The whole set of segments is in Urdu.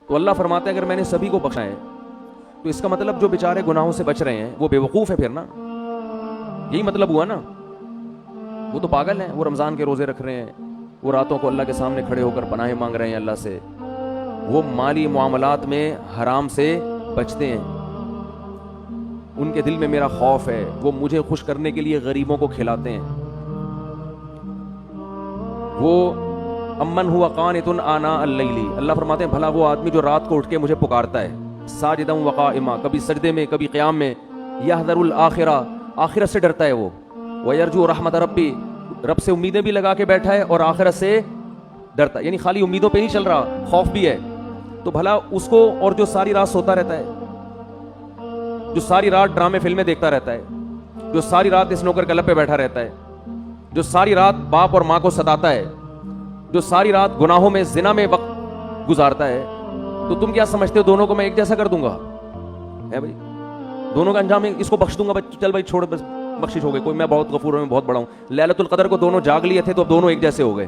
تو اللہ فرماتے ہیں اگر میں نے سبھی کو بخشا ہے تو اس کا مطلب جو بیچارے گناہوں سے بچ رہے ہیں وہ بے وقوف ہے پھر نا, یہی مطلب ہوا نا. وہ تو پاگل ہیں, وہ رمضان کے روزے رکھ رہے ہیں, وہ راتوں کو اللہ کے سامنے کھڑے ہو کر پناہیں مانگ رہے ہیں اللہ سے, وہ مالی معاملات میں حرام سے بچتے ہیں, ان کے دل میں میرا خوف ہے, وہ مجھے خوش کرنے کے لیے غریبوں کو کھلاتے ہیں. وہ امن ہوا قانت آناء اللیل, اللہ فرماتے ہیں بھلا وہ آدمی جو رات کو اٹھ کے مجھے پکارتا ہے, ساجدا وقائما, کبھی سجدے میں کبھی قیام میں, یحذر الآخرہ, آخرت سے ڈرتا ہے وہ, ویرجو رحمت ربی, رب سے امیدیں بھی لگا کے بیٹھا ہے اور آخرت سے ڈرتا ہے, یعنی خالی امیدوں پہ نہیں چل رہا, خوف بھی ہے. تو بھلا اس کو, اور جو ساری رات سوتا رہتا ہے, جو ساری رات ڈرامے فلمیں دیکھتا رہتا ہے, جو ساری رات اسنوکر کلب پہ بیٹھا رہتا ہے, جو ساری رات باپ اور ماں کو ستاتا ہے, جو ساری رات گناہوں میں زنا میں وقت گزارتا ہے, تو تم کیا سمجھتے ہو دونوں کو میں ایک جیسا کر دوں گا؟ ہے بھائی, دونوں کا انجام اس کو بخش دوں گا, چل بھائی چھوڑ, بس بخشش ہو گئی, کوئی میں بہت غفور ہوں, میں بہت بڑا ہوں. لیلۃ القدر کو دونوں جاگ لیے تھے تو اب دونوں ایک جیسے ہو گئے.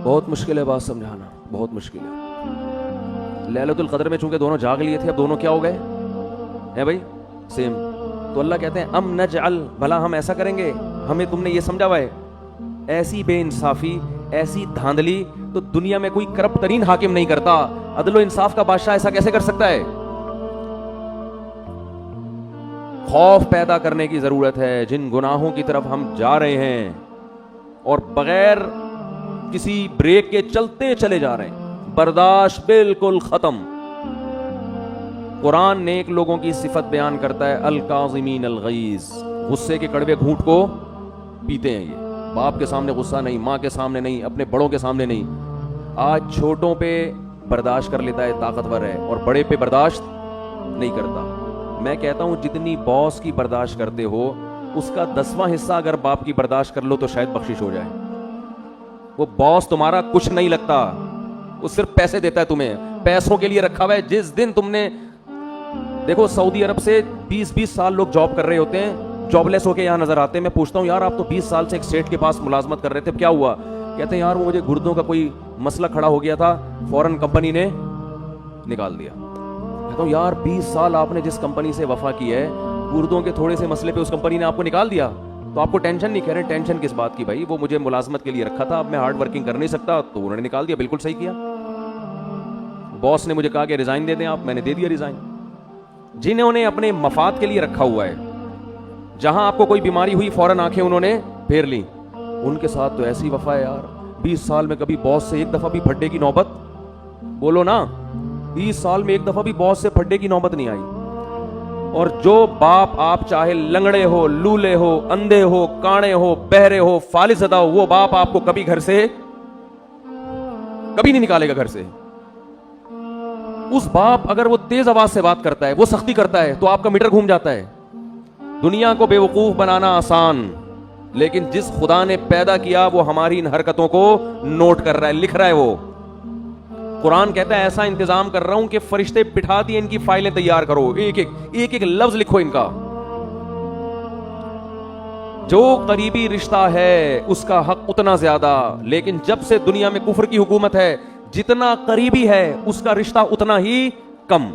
بہت مشکل ہے بات سمجھانا, بہت مشکل ہے. لیلۃ القدر میں چونکہ دونوں جاگ لیے تھے, اب دونوں کیا ہو گئے ہیں بھائی, سیم. تو اللہ کہتے ہیں ام نجعل, بھلا ہم ایسا کریں گے, ہمیں تم نے یہ سمجھا ہوا ہے, ایسی بے انصافی, ایسی دھاندلی تو دنیا میں کوئی کرپٹ ترین حاکم نہیں کرتا. عدل و انصاف کا بادشاہ ایسا کیسے کر سکتا ہے؟ خوف پیدا کرنے کی ضرورت ہے. جن گناہوں کی طرف ہم جا رہے ہیں اور بغیر کسی بریک کے چلتے چلے جا رہے ہیں, برداشت بالکل ختم. قرآن نیک لوگوں کی صفت بیان کرتا ہے, الکاظمین الغیظ, غصے کے کڑوے گھونٹ کو پیتے ہیں. یہ باپ کے سامنے غصہ نہیں, ماں کے سامنے نہیں, اپنے بڑوں کے سامنے نہیں. آج چھوٹوں پہ برداشت کر لیتا ہے, طاقتور ہے, اور بڑے پہ برداشت نہیں کرتا. میں کہتا ہوں جتنی باس کی برداشت کرتے ہو اس کا 10واں حصہ اگر باپ کی برداشت کر لو تو شاید بخشش ہو جائے. وہ باس تمہارا کچھ نہیں لگتا, وہ صرف پیسے دیتا ہے تمہیں, پیسوں کے لیے رکھا ہوا ہے. جس دن تم نے, دیکھو سعودی عرب سے 20-20 سال لوگ جاب کر رہے ہوتے ہیں, جاب لیس ہو کے یہاں نظر آتے ہیں. میں پوچھتا ہوں یار آپ تو 20 سال سے ایک سیٹ کے پاس ملازمت کر رہے تھے, کیا ہوا؟ کہتے ہیں یار وہ مجھے گردوں کا کوئی مسئلہ کھڑا ہو گیا تھا, فوراً کمپنی نے نکال دیا. کہتا ہوں یار 20 سال آپ نے جس کمپنی سے وفا کی ہے, گردوں کے تھوڑے سے مسئلے پہ اس کمپنی نے آپ کو نکال دیا, تو آپ کو ٹینشن نہیں؟ کہہ رہے ٹینشن کس بات کی بھائی, وہ مجھے ملازمت کے لیے رکھا تھا, اب میں ہارڈ ورکنگ کر نہیں سکتا تو انہوں نے نکال دیا. بالکل صحیح کیا. باس نے مجھے کہا کہ ریزائن دے دیں آپ, میں نے دے دیا ریزائن. جنہوں نے اپنے مفاد کے لیے رکھا ہوا ہے, جہاں آپ کو کوئی بیماری ہوئی فوراً آنکھیں انہوں نے پھیر لی, ان کے ساتھ تو ایسی وفا ہے یار. 20 سال میں کبھی باس سے ایک دفعہ بھی پھڈے کی نوبت, بولو نا, 20 سال میں ایک دفعہ بھی باس سے پھڈے کی نوبت نہیں آئی. اور جو باپ آپ چاہے لنگڑے ہو, لولے ہو, اندھے ہو, کاڑے ہو, بہرے ہو, فالج زدہ ہو, وہ باپ آپ کو کبھی گھر سے کبھی نہیں نکالے گا گھر سے. اس باپ اگر وہ تیز آواز سے بات کرتا ہے, وہ سختی کرتا ہے, تو آپ کا میٹر گھوم جاتا ہے. دنیا کو بے وقوف بنانا آسان, لیکن جس خدا نے پیدا کیا وہ ہماری ان حرکتوں کو نوٹ کر رہا ہے, لکھ رہا ہے. وہ قرآن کہتا ہے ایسا انتظام کر رہا ہوں کہ فرشتے بٹھا دیے, ان کی فائلیں تیار کرو, ایک لفظ لکھو ان کا. جو قریبی رشتہ ہے اس کا حق اتنا زیادہ, لیکن جب سے دنیا میں کفر کی حکومت ہے, جتنا قریبی ہے اس کا رشتہ اتنا ہی کم.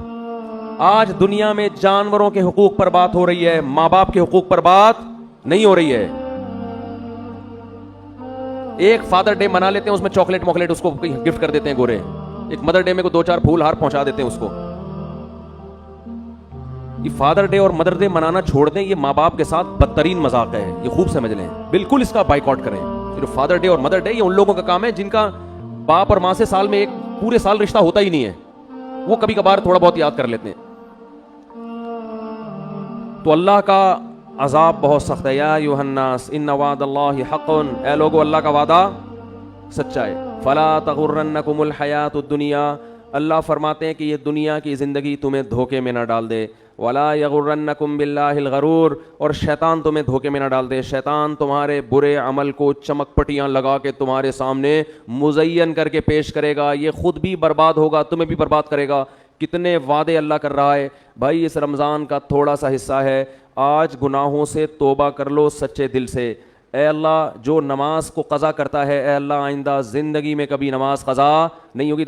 آج دنیا میں جانوروں کے حقوق پر بات ہو رہی ہے, ماں باپ کے حقوق پر بات نہیں ہو رہی ہے. ایک فادر ڈے منا لیتے ہیں, اس میں چاکلیٹ موکلیٹ اس کو گفٹ کر دیتے ہیں گورے. ایک مدر ڈے میں کو 2-4 پھول ہار پہنچا دیتے ہیں اس کو. یہ فادر ڈے اور مدر ڈے منانا چھوڑ دیں, یہ ماں باپ کے ساتھ بدترین مذاق ہے, یہ خوب سمجھ لیں. بالکل اس کا بائیکاٹ کریں. یہ فادر ڈے اور مدر ڈے یہ ان لوگوں کا کام ہے جن کا باپ اور ماں سے سال میں ایک پورے سال رشتہ ہوتا ہی نہیں ہے, وہ کبھی کبھار تھوڑا بہت یاد کر لیتے ہیں. تو اللہ کا عذاب بہت سخت ہے. یا ایھا الناس ان وعد اللہ حق, اے لوگو اللہ کا وعدہ سچا ہے. فلا تغرنکم الحیات الدنیا, اللہ فرماتے ہیں کہ یہ دنیا کی زندگی تمہیں دھوکے میں نہ ڈال دے. ولا یغرنکم باللہ الغرور, اور شیطان تمہیں دھوکے میں نہ ڈال دے. شیطان تمہارے برے عمل کو چمک پٹیاں لگا کے تمہارے سامنے مزین کر کے پیش کرے گا, یہ خود بھی برباد ہوگا, تمہیں بھی برباد کرے گا. کتنے وعدے اللہ کر رہا ہے بھائی. اس رمضان کا تھوڑا سا حصہ ہے, آج گناہوں سے توبہ کر لو سچے دل سے. اے اللہ جو نماز کو قضا کرتا ہے, اے اللہ آئندہ زندگی میں کبھی نماز قضا نہیں ہوگی.